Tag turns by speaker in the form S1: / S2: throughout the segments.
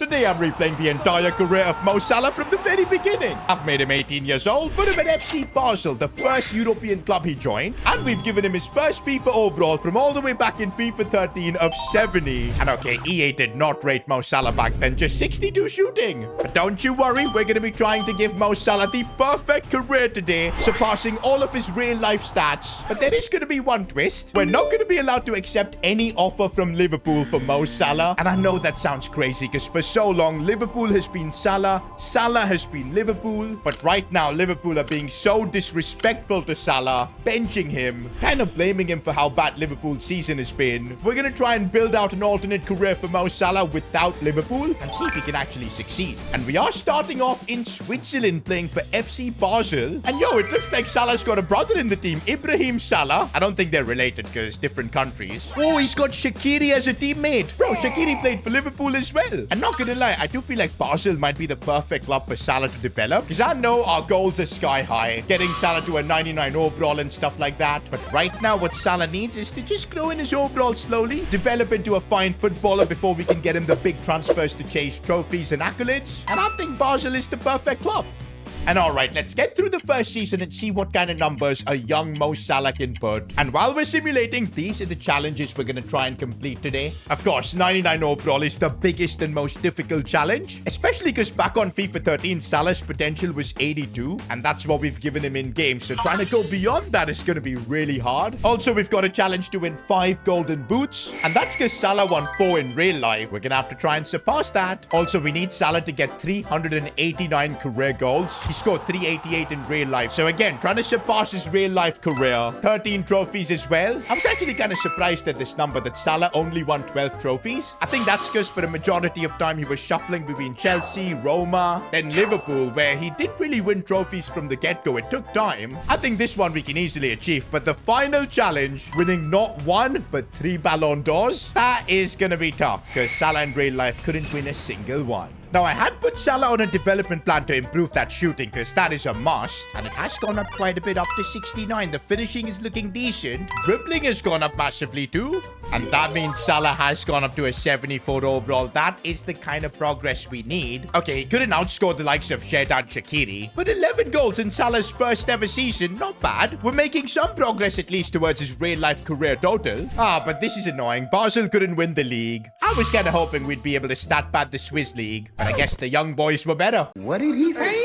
S1: today I'm replaying the entire career of Mo Salah from the very beginning. I've made him 18 years old, put him at FC Basel, the first European club he joined, and we've given him his first FIFA overall from all the way back in FIFA 13 of 70. And okay, EA did not rate Mo Salah back then, just 62 shooting. But don't you worry, we're going to be trying to give Mo Salah the perfect career today, surpassing all of his real-life stats. But there is going to be one twist. We're not going to be allowed to accept any offer from Liverpool for Mo Salah. And I know that sounds crazy because for so long, Liverpool has been Salah, Salah has been Liverpool. But right now, Liverpool are being so disrespectful to Salah, benching him, kind of blaming him for how bad Liverpool's season has been. We're going to try and build out an alternate career for Mo Salah without Liverpool and see if he can actually succeed. And we are starting off in Switzerland playing for FC Basel. And yo, it looks like Salah's got a brother in the team, Ibrahim Salah. I don't think they're related because different countries. Oh, he's got Shaqiri as a teammate. Bro, Shaqiri played for Liverpool as well. And not gonna lie, I do feel like Basel might be the perfect club for Salah to develop because I know our goals are sky high, getting Salah to a 99 overall and stuff like that. But right now, what Salah needs is to just grow in his overall slowly, develop into a fine footballer before we can get him the big transfers to chase trophies and accolades. And I think Basel is the perfect club. And alright, let's get through the first season and see what kind of numbers a young Mo Salah can put. And while we're simulating, these are the challenges we're going to try and complete today. Of course, 99 overall is the biggest and most difficult challenge, especially because back on FIFA 13, Salah's potential was 82, and that's what we've given him in game. So trying to go beyond that is going to be really hard. Also, we've got a challenge to win 5 golden boots, and that's because Salah won 4 in real life. We're going to have to try and surpass that. Also, we need Salah to get 389 career goals. He scored 388 in real life. So again, trying to surpass his real life career. 13 trophies as well. I was actually kind of surprised at this number that Salah only won 12 trophies. I think that's because for the majority of time he was shuffling between Chelsea, Roma, then Liverpool, where he didn't really win trophies from the get-go. It took time. I think this one we can easily achieve. But the final challenge, winning not 1, but 3 Ballon d'Ors, that is going to be tough because Salah in real life couldn't win a single one. Now, I had put Salah on a development plan to improve that shooting because that is a must. And it has gone up quite a bit, up to 69. The finishing is looking decent. Dribbling has gone up massively too. And that means Salah has gone up to a 74 overall. That is the kind of progress we need. Okay, he couldn't outscore the likes of Xherdan Shaqiri. But 11 goals in Salah's first ever season, not bad. We're making some progress at least towards his real-life career total. But this is annoying. Basel couldn't win the league. I was kind of hoping we'd be able to stat pad the Swiss league. But I guess the young boys were better.
S2: What did he say?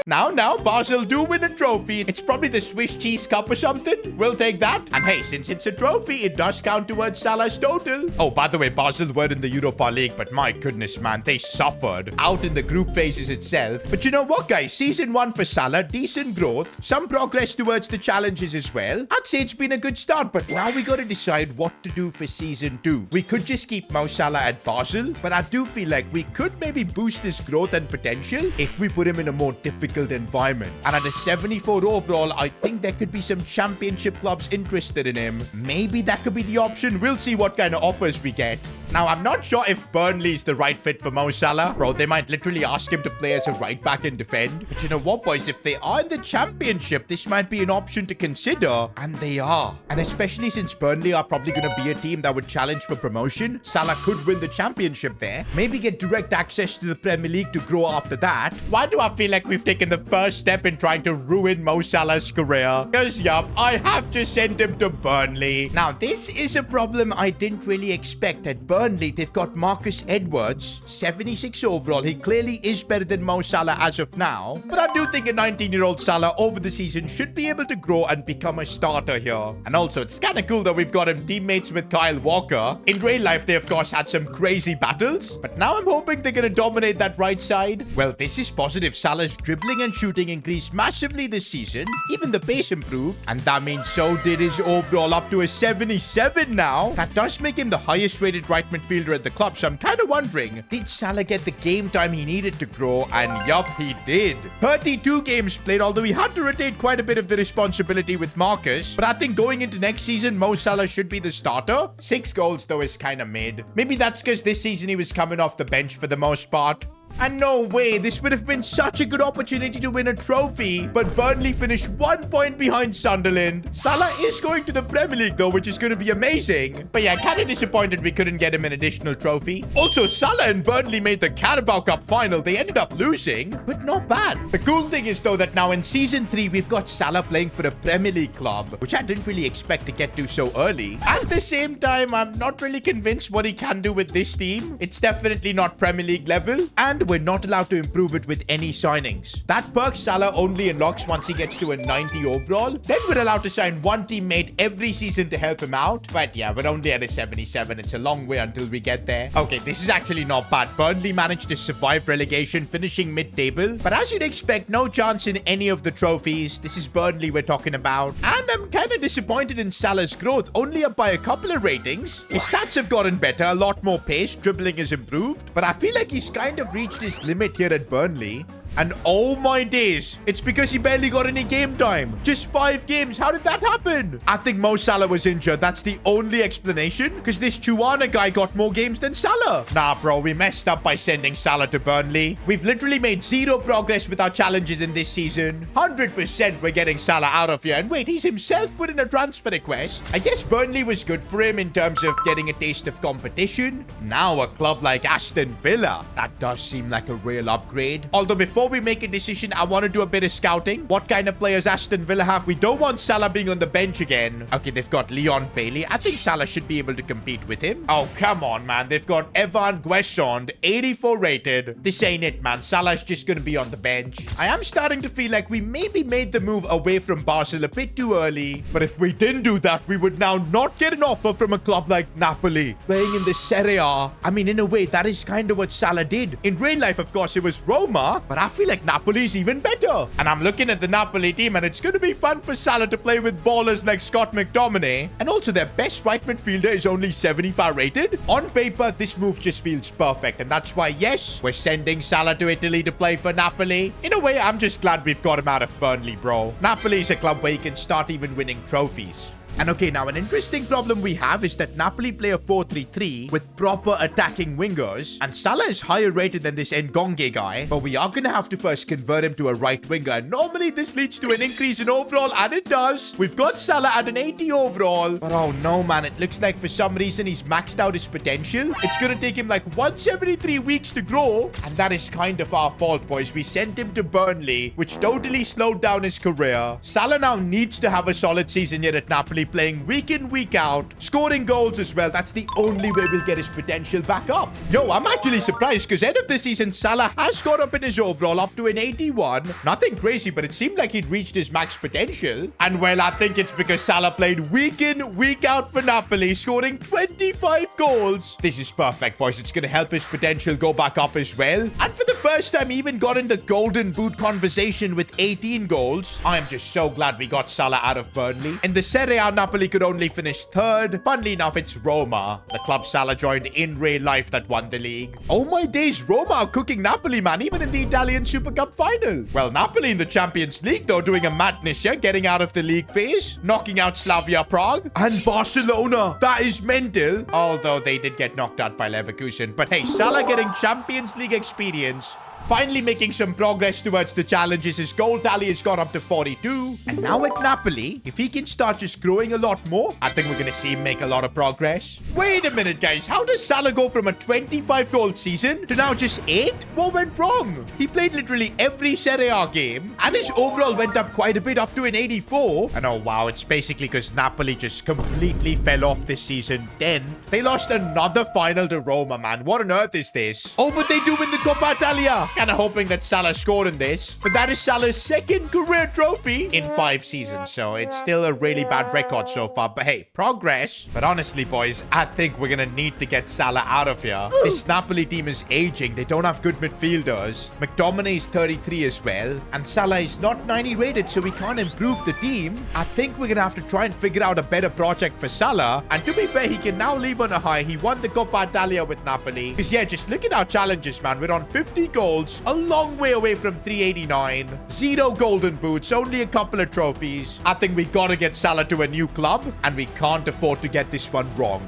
S1: Now, Basel do win a trophy. It's probably the Swiss Cheese Cup or something. We'll take that. And hey, since it's a trophy, it does count towards Salah's total. Oh, by the way, Basel were in the Europa League, but my goodness, man, they suffered out in the group phases itself. But you know what, guys? Season 1 for Salah, decent growth, some progress towards the challenges as well. I'd say it's been a good start, but now we got to decide what to do for Season 2. We could just keep Mo Salah at Basel, but I do feel like we could maybe boost his growth and potential if we put him in a more difficult environment. And at a 74 overall, I think there could be some championship clubs interested in him. Maybe that could be the option. We'll see what kind of offers we get. Now, I'm not sure if Burnley is the right fit for Mo Salah. Bro, they might literally ask him to play as a right back and defend. But you know what, boys? If they are in the championship, this might be an option to consider. And they are. And especially since Burnley are probably going to be a team that would challenge for promotion, Salah could win the championship there. Maybe get direct access to the Premier League to grow after that. Why do I feel like we've taken the first step in trying to ruin Mo Salah's career? Because, yup, I have just sent him to Burnley. Now, this is a problem I didn't really expect. At Burnley, they've got Marcus Edwards, 76 overall. He clearly is better than Mo Salah as of now. But I do think a 19-year-old Salah over the season should be able to grow and become a starter here. And also, it's kind of cool that we've got him teammates with Kyle Walker. In real life, they of course had some crazy battles. But now I'm hoping they're going to dominate that right side. Well, this is positive. Salah's dribbling and shooting increased massively this season. Even the pace improved. And that means so did his overall, up to a 77 now. That does make him the highest rated right midfielder at the club. So I'm kind of wondering, did Salah get the game time he needed to grow? And yup, he did. 32 games played, although he had to rotate quite a bit of the responsibility with Marcus. But I think going into next season, Mo Salah should be the starter. 6 goals though is kind of mid. Maybe that's because this season he was coming off the bench for the most part. And no way, this would have been such a good opportunity to win a trophy. But Burnley finished 1 point behind Sunderland. Salah is going to the Premier League though, which is going to be amazing. But yeah, kind of disappointed we couldn't get him an additional trophy. Also, Salah and Burnley made the Carabao Cup final. They ended up losing, but not bad. The cool thing is though that now in Season 3, we've got Salah playing for a Premier League club, which I didn't really expect to get to so early. At the same time, I'm not really convinced what he can do with this team. It's definitely not Premier League level, and we're not allowed to improve it with any signings. That perk Salah only unlocks once he gets to a 90 overall. Then we're allowed to sign one teammate every season to help him out. But yeah, we're only at a 77. It's a long way until we get there. Okay, this is actually not bad. Burnley managed to survive relegation, finishing mid-table. But as you'd expect, no chance in any of the trophies. This is Burnley we're talking about. And I'm kind of disappointed in Salah's growth, only up by a couple of ratings. His stats have gotten better, a lot more pace, dribbling has improved. But I feel like he's kind of reached his limit here at Burnley. And oh my days, it's because he barely got any game time. Just 5 games. How did that happen? I think Mo Salah was injured. That's the only explanation. Because this Chuana guy got more games than Salah. Nah, bro, we messed up by sending Salah to Burnley. We've literally made 0 progress with our challenges in this season. 100% we're getting Salah out of here. And wait, he's himself put in a transfer request. I guess Burnley was good for him in terms of getting a taste of competition. Now a club like Aston Villa. That does seem like a real upgrade. Although before we make a decision, I want to do a bit of scouting. What kind of players Aston Villa have? We don't want Salah being on the bench again. Okay, they've got Leon Bailey. I think Salah should be able to compete with him. Oh, come on, man. They've got Evan Guessond, 84 rated. This ain't it, man. Salah's just going to be on the bench. I am starting to feel like we maybe made the move away from Basel a bit too early. But if we didn't do that, we would now not get an offer from a club like Napoli, playing in the Serie A. I mean, in a way, that is kind of what Salah did. In real life, of course, it was Roma, but I feel like Napoli's even better. And I'm looking at the Napoli team, and it's going to be fun for Salah to play with ballers like Scott McTominay. And also, their best right midfielder is only 75 rated. On paper, this move just feels perfect. And that's why, yes, we're sending Salah to Italy to play for Napoli. In a way, I'm just glad we've got him out of Burnley, bro. Napoli's a club where you can start even winning trophies. And okay, now an interesting problem we have is that Napoli play a 4-3-3 with proper attacking wingers. And Salah is higher rated than this Ngonge guy. But we are going to have to first convert him to a right winger. And normally this leads to an increase in overall. And it does. We've got Salah at an 80 overall. But oh no, man. It looks like for some reason he's maxed out his potential. It's going to take him like once every 3 weeks to grow. And that is kind of our fault, boys. We sent him to Burnley, which totally slowed down his career. Salah now needs to have a solid season here at Napoli, playing week in, week out, scoring goals as well. That's the only way we'll get his potential back up. Yo, I'm actually surprised because end of the season, Salah has got up in his overall up to an 81. Nothing crazy, but it seemed like he'd reached his max potential. And well, I think it's because Salah played week in, week out for Napoli, scoring 25 goals. This is perfect, boys. It's going to help his potential go back up as well. And for the first time, he even got in the golden boot conversation with 18 goals. I am just so glad we got Salah out of Burnley. In the Serie A, Napoli could only finish 3rd. Funnily enough, it's Roma, the club Salah joined in real life, that won the league. Oh my days, Roma are cooking Napoli, man, even in the Italian Super Cup final. Well, Napoli in the Champions League, though, doing a madness here, getting out of the league phase, knocking out Slavia Prague, and Barcelona. That is mental. Although they did get knocked out by Leverkusen. But hey, Salah getting Champions League experience. Finally making some progress towards the challenges. His goal tally has gone up to 42. And now at Napoli, if he can start just growing a lot more, I think we're going to see him make a lot of progress. Wait a minute, guys. How does Salah go from a 25-goal season to now just 8? What went wrong? He played literally every Serie A game, and his overall went up quite a bit, up to an 84. And oh, wow, it's basically because Napoli just completely fell off this season. 10th. They lost another final to Roma, man. What on earth is this? Oh, but they do win the Coppa Italia. Kind of hoping that Salah scored in this. But that is Salah's 2nd career trophy in 5 seasons. So it's still a really bad record so far. But hey, progress. But honestly, boys, I think we're going to need to get Salah out of here. This Napoli team is aging. They don't have good midfielders. McTominay is 33 as well. And Salah is not 90 rated, so we can't improve the team. I think we're going to have to try and figure out a better project for Salah. And to be fair, he can now leave on a high. He won the Coppa Italia with Napoli. Because yeah, just look at our challenges, man. We're on 50 goals. A long way away from 389. 0 golden boots. Only a couple of trophies. I think we gotta get Salah to a new club. And we can't afford to get this one wrong.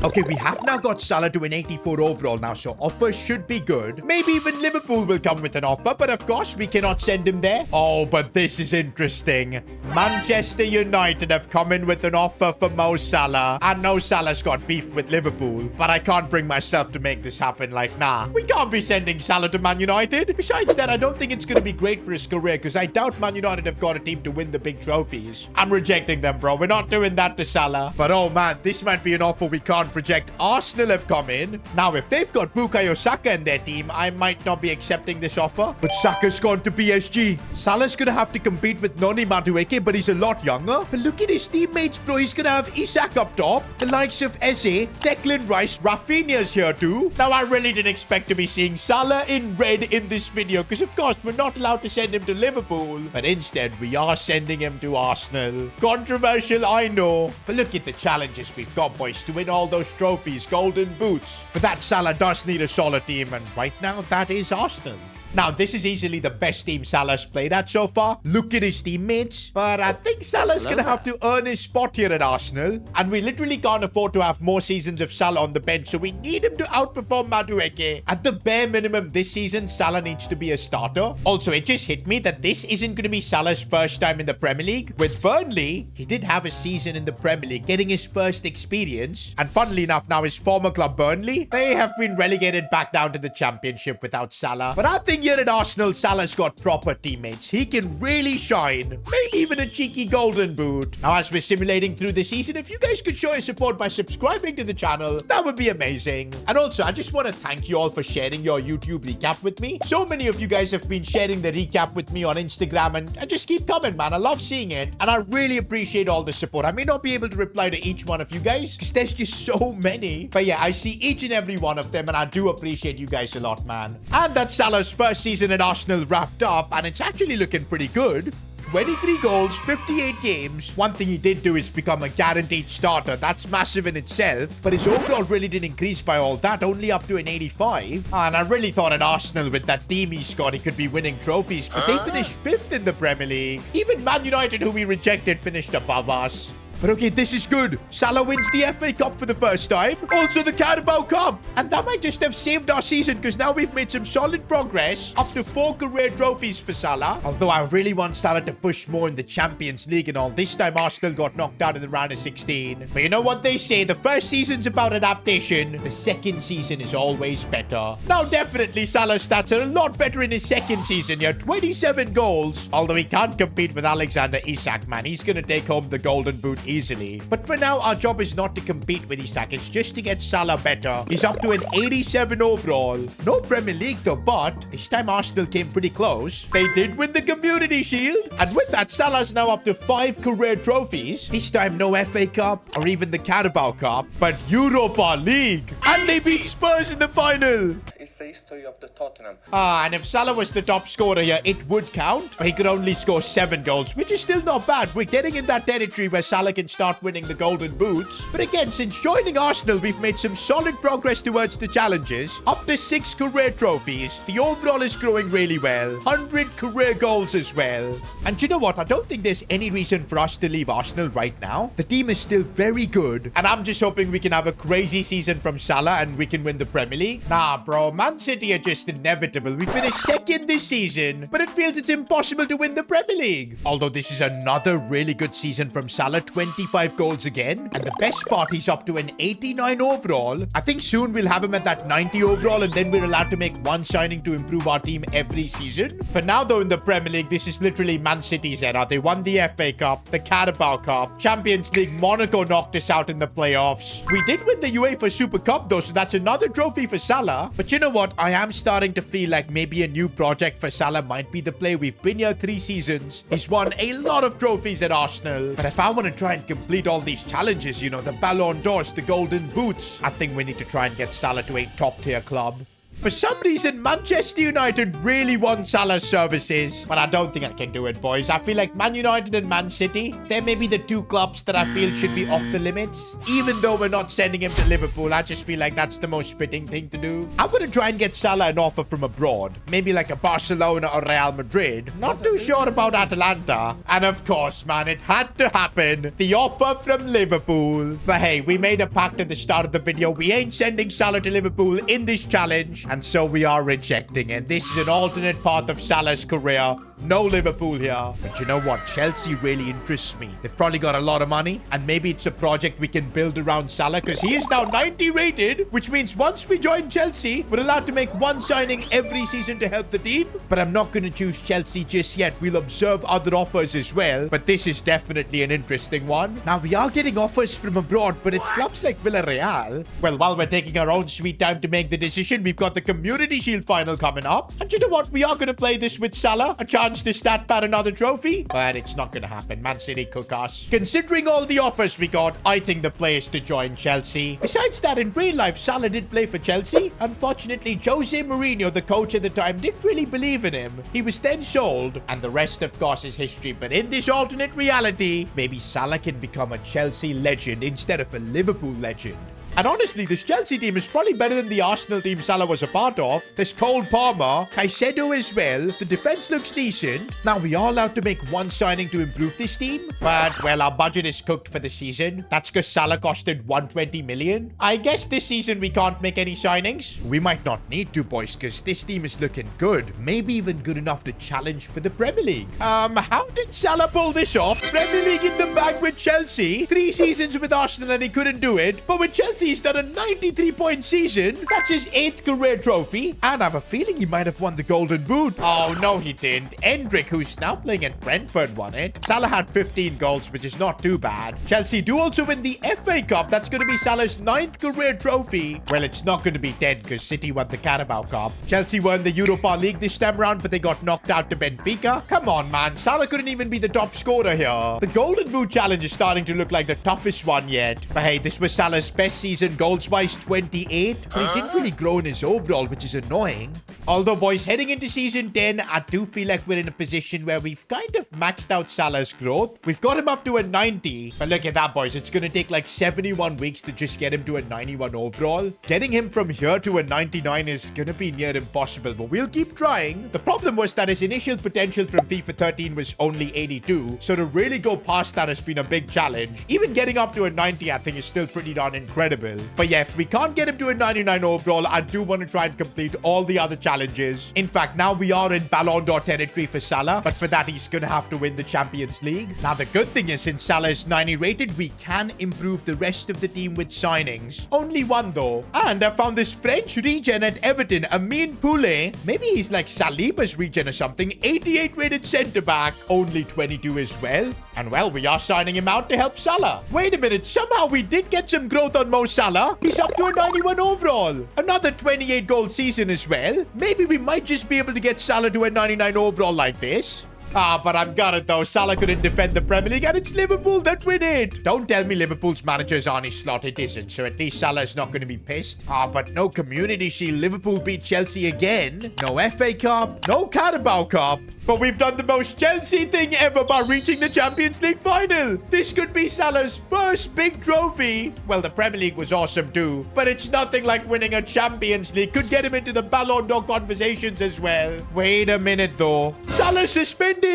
S1: Okay, we have now got Salah to an 84 overall now, so offers should be good. Maybe even Liverpool will come with an offer, but of course, we cannot send him there. Oh, but this is interesting. Manchester United have come in with an offer for Mo Salah, and Mo Salah's got beef with Liverpool, but I can't bring myself to make this happen. Like, nah, we can't be sending Salah to Man United. Besides that, I don't think it's going to be great for his career, because I doubt Man United have got a team to win the big trophies. I'm rejecting them, bro. We're not doing that to Salah. But oh man, this might be an offer we can't reject. Arsenal have come in. Now, if they've got Bukayo Saka in their team, I might not be accepting this offer. But Saka's gone to PSG. Salah's going to have to compete with Noni Madueke, but he's a lot younger. But look at his teammates, bro. He's going to have Isak up top. The likes of Eze, Declan Rice, Rafinha's here too. Now, I really didn't expect to be seeing Salah in red in this video, because of course, we're not allowed to send him to Liverpool. But instead, we are sending him to Arsenal. Controversial, I know. But look at the challenges we've got, boys, to win all those trophies, golden boots. But that Salah does need a solid team, and right now, that is Arsenal. Now, this is easily the best team Salah's played at so far. Look at his teammates. But I think Salah's going to have to earn his spot here at Arsenal. And we literally can't afford to have more seasons of Salah on the bench, so we need him to outperform Madueke. At the bare minimum this season, Salah needs to be a starter. Also, it just hit me that this isn't going to be Salah's first time in the Premier League. With Burnley, he did have a season in the Premier League, getting his first experience. And funnily enough, now his former club Burnley, they have been relegated back down to the Championship without Salah. But I think here at Arsenal, Salah's got proper teammates. He can really shine. Maybe even a cheeky golden boot. Now, as we're simulating through the season, if you guys could show your support by subscribing to the channel, that would be amazing. And also, I just want to thank you all for sharing your YouTube recap with me. So many of you guys have been sharing the recap with me on Instagram, and just keep coming, man. I love seeing it, and I really appreciate all the support. I may not be able to reply to each one of you guys, because there's just so many. But yeah, I see each and every one of them, and I do appreciate you guys a lot, man. And that's Salah's first season at Arsenal wrapped up, and it's actually looking pretty good. 23 goals, 58 games. One thing he did do is become a guaranteed starter. That's massive in itself. But his overall really didn't increase by all that, only up to an 85. And I really thought at Arsenal, with that team he's got, he could be winning trophies. But they finished 5th in the Premier League. Even Man United, who we rejected, finished above us. But okay, this is good. Salah wins the FA Cup for the first time. Also the Carabao Cup. And that might just have saved our season, because now we've made some solid progress. Up to 4 career trophies for Salah. Although I really want Salah to push more in the Champions League and all. This time Arsenal got knocked out in the round of 16. But you know what they say? The first season's about adaptation. The second season is always better. Now definitely Salah's stats are a lot better in his second season here. 27 goals. Although he can't compete with Alexander Isak, man. He's going to take home the golden boot easily. But for now, our job is not to compete with Isak. It's just to get Salah better. He's up to an 87 overall. No Premier League though, but this time Arsenal came pretty close. They did win the Community Shield. And with that, Salah's now up to 5 career trophies. This time, no FA Cup or even the Carabao Cup, but Europa League. And they beat Spurs in the final.
S2: It's the history of the Tottenham.
S1: And if Salah was the top scorer here, it would count. But he could only score 7 goals, which is still not bad. We're getting in that territory where Salah can start winning the golden boots. But again, since joining Arsenal, we've made some solid progress towards the challenges. Up to 6 career trophies. The overall is growing really well. 100 career goals as well. And you know what? I don't think there's any reason for us to leave Arsenal right now. The team is still very good. And I'm just hoping we can have a crazy season from Salah and we can win the Premier League. Nah, bro. Man City are just inevitable. We finished 2nd this season, but it feels it's impossible to win the Premier League. Although this is another really good season from Salah. 25 goals again. And the best part, he's up to an 89 overall. I think soon we'll have him at that 90 overall, and then we're allowed to make one signing to improve our team every season. For now, though, in the Premier League, this is literally Man City's era. They won the FA Cup, the Carabao Cup, Champions League. Monaco knocked us out in the playoffs. We did win the UEFA Super Cup, though, so that's another trophy for Salah. But you know what? I am starting to feel like maybe a new project for Salah might be the play. We've been here 3 seasons. He's won a lot of trophies at Arsenal. But if I want to try and complete all these challenges, you know, the Ballon d'Ors, the golden boots, I think we need to try and get Salah to a top-tier club. For some reason, Manchester United really want Salah's services, but I don't think I can do it, boys. I feel like Man United and Man City, they're maybe the two clubs that I feel should be off the limits. Even though we're not sending him to Liverpool, I just feel like that's the most fitting thing to do. I'm going to try and get Salah an offer from abroad. Maybe like a Barcelona or Real Madrid. Not too sure about Atalanta. And of course, man, it had to happen. The offer from Liverpool. But hey, we made a pact at the start of the video. We ain't sending Salah to Liverpool in this challenge. And so we are rejecting it. This is an alternate path of Salah's career. No Liverpool here. But you know what? Chelsea really interests me. They've probably got a lot of money. And maybe it's a project we can build around Salah. Because he is now 90 rated. Which means once we join Chelsea, we're allowed to make one signing every season to help the team. But I'm not going to choose Chelsea just yet. We'll observe other offers as well. But this is definitely an interesting one. Now, we are getting offers from abroad. But it's clubs like Villarreal. Well, while we're taking our own sweet time to make the decision, we've got the Community Shield final coming up. And you know what? We are going to play this with Salah. A chance to stat pad another trophy, but it's not gonna happen. Man City cook us. Considering all the offers we got, I think the play is to join Chelsea. Besides that, in real life, Salah did play for Chelsea. Unfortunately, Jose Mourinho, the coach at the time, didn't really believe in him. He was then sold, and the rest, of course, is history. But in this alternate reality, maybe Salah can become a Chelsea legend instead of a Liverpool legend. And honestly, this Chelsea team is probably better than the Arsenal team Salah was a part of. There's Cole Palmer, Caicedo as well. The defense looks decent. Now, we are allowed to make one signing to improve this team. But, well, our budget is cooked for the season. That's because Salah costed 120 million. I guess this season we can't make any signings. We might not need to, boys, because this team is looking good. Maybe even good enough to challenge for the Premier League. How did Salah pull this off? Premier League in the bag with Chelsea. 3 seasons with Arsenal and he couldn't do it. But with Chelsea, he's done a 93-point season. That's his 8th career trophy. And I have a feeling he might have won the Golden Boot. Oh, no, he didn't. Endrick, who's now playing at Brentford, won it. Salah had 15 goals, which is not too bad. Chelsea do also win the FA Cup. That's going to be Salah's 9th career trophy. Well, it's not going to be 10 because City won the Carabao Cup. Chelsea won the Europa League this time around, but they got knocked out to Benfica. Come on, man. Salah couldn't even be the top scorer here. The Golden Boot challenge is starting to look like the toughest one yet. But hey, this was Salah's best season goals-wise, 28. But he didn't really grow in his overall, which is annoying. Although, boys, heading into season 10, I do feel like we're in a position where we've kind of maxed out Salah's growth. We've got him up to a 90. But look at that, boys. It's going to take like 71 weeks to just get him to a 91 overall. Getting him from here to a 99 is going to be near impossible, but we'll keep trying. The problem was that his initial potential from FIFA 13 was only 82. So to really go past that has been a big challenge. Even getting up to a 90, I think, is still pretty darn incredible. But yeah, if we can't get him to a 99 overall, I do want to try and complete all the other challenges. In fact, now we are in Ballon d'Or territory for Salah, but for that, he's going to have to win the Champions League. Now, the good thing is, since Salah is 90 rated, we can improve the rest of the team with signings. Only one, though. And I found this French regen at Everton, Amin Poulet. Maybe he's like Saliba's regen or something. 88 rated centre-back. Only 22 as well. And, well, we are signing him out to help Salah. Wait a minute. Somehow we did get some growth on Mo Salah. He's up to a 91 overall. Another 28-goal season as well. Maybe we might just be able to get Salah to a 99 overall like this. But I'm gutted though. Salah couldn't defend the Premier League and it's Liverpool that win it. Don't tell me Liverpool's manager is Arne Slot. It isn't. So at least Salah is not going to be pissed. But no Community Shield. Liverpool beat Chelsea again. No FA Cup. No Carabao Cup. But we've done the most Chelsea thing ever by reaching the Champions League final. This could be Salah's first big trophy. Well, the Premier League was awesome too. But it's nothing like winning a Champions League. Could get him into the Ballon d'Or conversations as well. Wait a minute though. Salah suspended.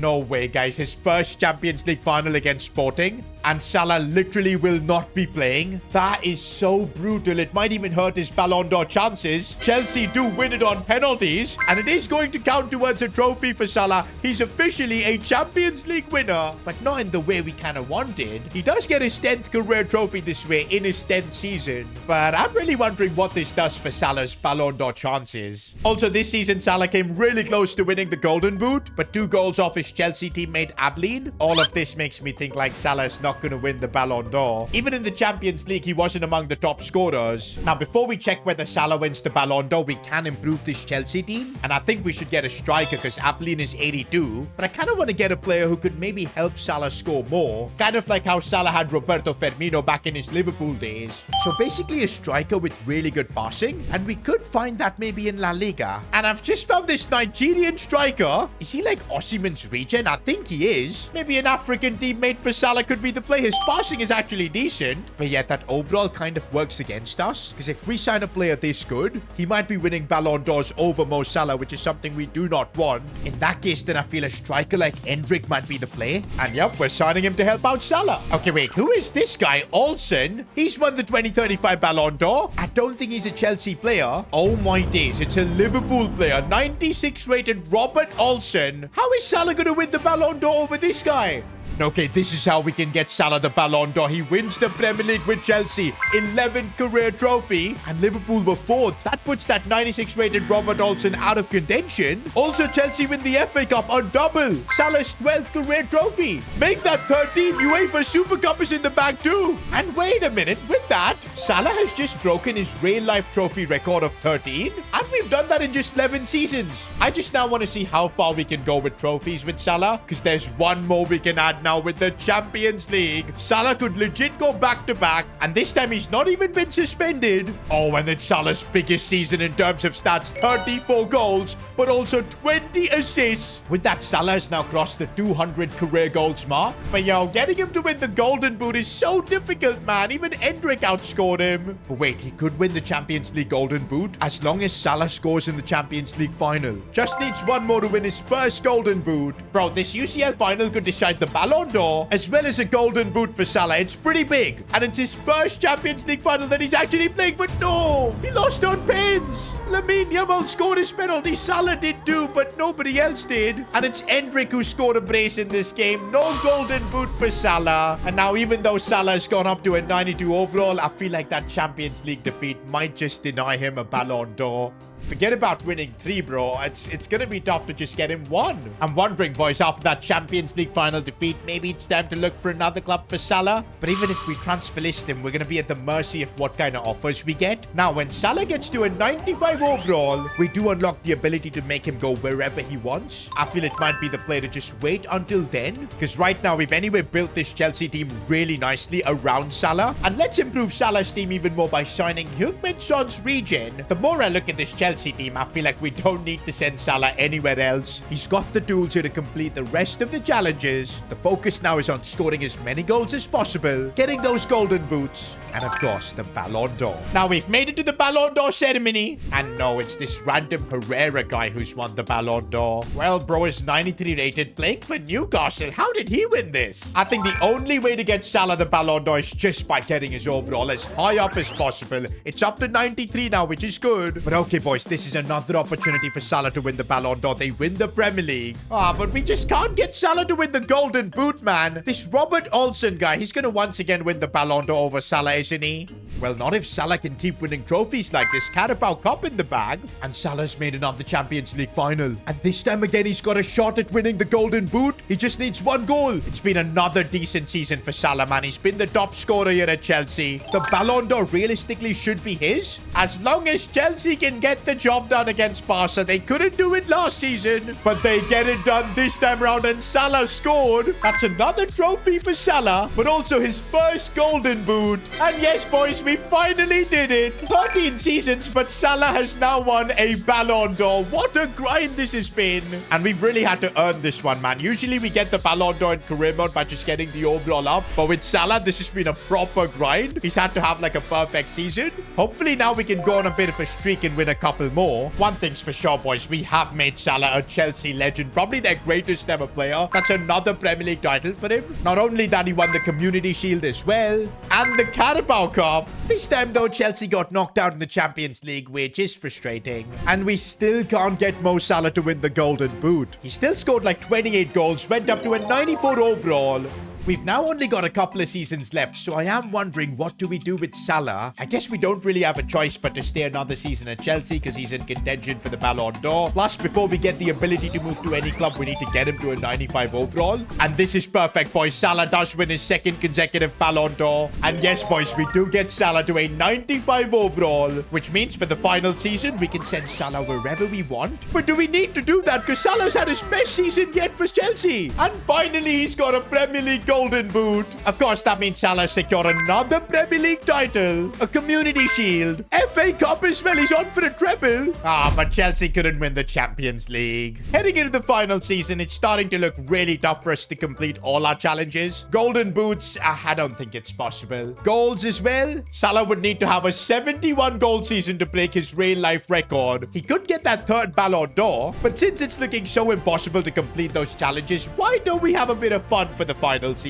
S1: No way, guys. His first Champions League final against Sporting. And Salah literally will not be playing. That is so brutal. It might even hurt his Ballon d'Or chances. Chelsea do win it on penalties. And it is going to count towards a trophy for Salah. He's officially a Champions League winner. But not in the way we kind of wanted. He does get his 10th career trophy this way in his 10th season. But I'm really wondering what this does for Salah's Ballon d'Or chances. Also, this season, Salah came really close to winning the Golden Boot. But 2 goals off his Chelsea teammate Ablin. All of this makes me think like Salah's not not going to win the Ballon d'Or. Even in the Champions League, he wasn't among the top scorers. Now, before we check whether Salah wins the Ballon d'Or, we can improve this Chelsea team. And I think we should get a striker because Ablin is 82. But I kind of want to get a player who could maybe help Salah score more. Kind of like how Salah had Roberto Firmino back in his Liverpool days. So basically a striker with really good passing. And we could find that maybe in La Liga. And I've just found this Nigerian striker. Is he like Osimhen's regen? I think he is. Maybe an African teammate for Salah could be the play. His passing is actually decent. But yet that overall kind of works against us. Because if we sign a player this good, he might be winning Ballon d'Ors over Mo Salah, which is something we do not want. In that case, then I feel a striker like Endrick might be the play. And yep, we're signing him to help out Salah. Okay, wait, who is this guy? Olsen? He's won the 2035 Ballon d'Or. I don't think he's a Chelsea player. Oh my days, it's a Liverpool player. 96 rated Robert Olsen. How is Salah going to win the Ballon d'Or over this guy? Okay, this is how we can get Salah the Ballon d'Or. He wins the Premier League with Chelsea. 11th career trophy. And Liverpool were 4th. That puts that 96 rated Robert Olsen out of contention. Also, Chelsea win the FA Cup on double. Salah's 12th career trophy. Make that 13. UEFA Super Cup is in the bag too. And wait a minute. With that, Salah has just broken his real-life trophy record of 13. And we've done that in just 11 seasons. I just now want to see how far we can go with trophies with Salah. Because there's one more we can add now with the Champions League. Salah could legit go back-to-back, and this time he's not even been suspended. Oh, and it's Salah's biggest season in terms of stats, 34 goals, but also 20 assists. With that, Salah has now crossed the 200 career goals mark. But yo, getting him to win the Golden Boot is so difficult, man. Even Endrick outscored him. But wait, he could win the Champions League Golden Boot as long as Salah scores in the Champions League final. Just needs one more to win his first Golden Boot. Bro, this UCL final could decide the Ballon d'Or as well as a Golden Boot for Salah. It's pretty big. And it's his first Champions League final that he's actually playing. But no, he lost on pens. Lamine Yamal scored his penalty. Salah did too, but nobody else did. And it's Endrick who scored a brace in this game. No Golden Boot for Salah. And now even though Salah has gone up to a 92 overall, I feel like that Champions League defeat might just deny him a Ballon d'Or. Forget about winning 3, bro. It's gonna be tough to just get him 1. I'm wondering, boys, after that Champions League final defeat, maybe it's time to look for another club for Salah. But even if we transfer list him, we're gonna be at the mercy of what kind of offers we get. Now, when Salah gets to a 95 overall, we do unlock the ability to make him go wherever he wants. I feel it might be the play to just wait until then. Because right now, we've anyway built this Chelsea team really nicely around Salah. And let's improve Salah's team even more by signing Heung-min Son's regen. The more I look at this Chelsea team, I feel like we don't need to send Salah anywhere else. He's got the tools here to complete the rest of the challenges. The focus now is on scoring as many goals as possible, getting those Golden Boots, and of course, the Ballon d'Or. Now, we've made it to the Ballon d'Or ceremony. And no, it's this random Herrera guy who's won the Ballon d'Or. Well, bro is 93 rated, playing for Newcastle. How did he win this? I think the only way to get Salah the Ballon d'Or is just by getting his overall as high up as possible. It's up to 93 now, which is good. But okay, boys, this is another opportunity for Salah to win the Ballon d'Or. They win the Premier League. But we just can't get Salah to win the Golden Boot, man. This Robert Olsen guy, he's gonna once again win the Ballon d'Or over Salah, isn't he? Well, not if Salah can keep winning trophies like this. Carabao Cup in the bag. And Salah's made another Champions League final. And this time again, he's got a shot at winning the Golden Boot. He just needs 1 goal. It's been another decent season for Salah, man. He's been the top scorer here at Chelsea. The Ballon d'Or realistically should be his. As long as Chelsea can get the job done against Barca. They couldn't do it last season, but they get it done this time around, and Salah scored. That's another trophy for Salah, but also his first Golden Boot. And yes, boys, we finally did it. 13 seasons, but Salah has now won a Ballon d'Or. What a grind this has been. And we've really had to earn this one, man. Usually we get the Ballon d'Or in career mode by just getting the overall up, but with Salah, this has been a proper grind. He's had to have like a perfect season. Hopefully now we can go on a bit of a streak and win a couple more. One thing's for sure, boys, we have made Salah a Chelsea legend, probably their greatest ever player. That's another Premier League title for him. Not only that, he won the Community Shield as well, and the Carabao Cup. This time, though, Chelsea got knocked out in the Champions League, which is frustrating. And we still can't get Mo Salah to win the Golden Boot. He still scored like 28 goals, went up to a 94 overall. We've now only got a couple of seasons left, so I am wondering, what do we do with Salah? I guess we don't really have a choice but to stay another season at Chelsea because he's in contention for the Ballon d'Or. Plus, before we get the ability to move to any club, we need to get him to a 95 overall. And this is perfect, boys. Salah does win his second consecutive Ballon d'Or. And yes, boys, we do get Salah to a 95 overall, which means for the final season, we can send Salah wherever we want. But do we need to do that? Because Salah's had his best season yet for Chelsea. And finally, he's got a Premier League Golden Boot. Of course, that means Salah secure another Premier League title, a Community Shield, FA Cup as well. He's on for a treble. But Chelsea couldn't win the Champions League. Heading into the final season, it's starting to look really tough for us to complete all our challenges. Golden Boots, I don't think it's possible. Goals as well. Salah would need to have a 71 goal season to break his real-life record. He could get that third Ballon d'Or, but since it's looking so impossible to complete those challenges, why don't we have a bit of fun for the final season?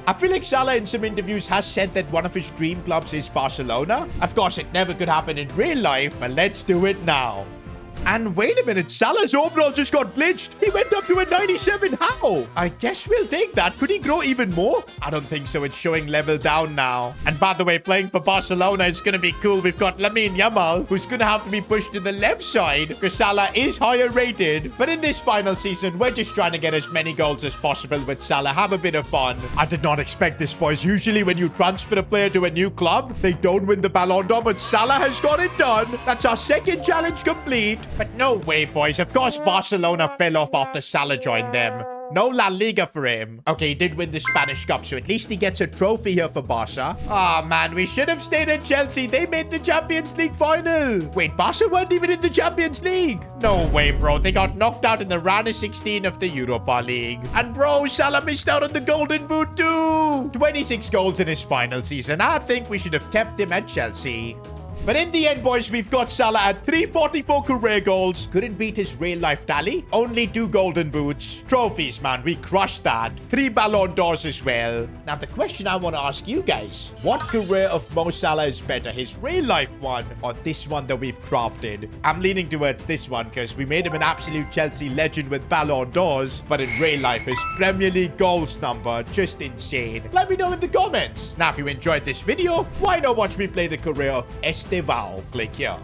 S1: I feel like Salah in some interviews has said that one of his dream clubs is Barcelona. Of course, it never could happen in real life, but let's do it now. And wait a minute, Salah's overall just got glitched. He went up to a 97. How? I guess we'll take that. Could he grow even more? I don't think so. It's showing level down now. And by the way, playing for Barcelona is going to be cool. We've got Lamine Yamal, who's going to have to be pushed to the left side because Salah is higher rated. But in this final season, we're just trying to get as many goals as possible with Salah. Have a bit of fun. I did not expect this, boys. Usually when you transfer a player to a new club, they don't win the Ballon d'Or, but Salah has got it done. That's our second challenge complete. But no way, boys. Of course, Barcelona fell off after Salah joined them. No La Liga for him. Okay, he did win the Spanish Cup, so at least he gets a trophy here for Barca. Man, we should have stayed at Chelsea. They made the Champions League final. Wait, Barca weren't even in the Champions League. No way, bro. They got knocked out in the round of 16 of the Europa League. And bro, Salah missed out on the Golden Boot too. 26 goals in his final season. I think we should have kept him at Chelsea. But in the end, boys, we've got Salah at 344 career goals. Couldn't beat his real-life tally. Only 2 golden boots. Trophies, man. We crushed that. 3 Ballon d'Ors as well. Now, the question I want to ask you guys. What career of Mo Salah is better? His real-life one or this one that we've crafted? I'm leaning towards this one because we made him an absolute Chelsea legend with Ballon d'Ors. But in real life, his Premier League goals number, just insane. Let me know in the comments. Now, if you enjoyed this video, why not watch me play the career of Esteval? Click here.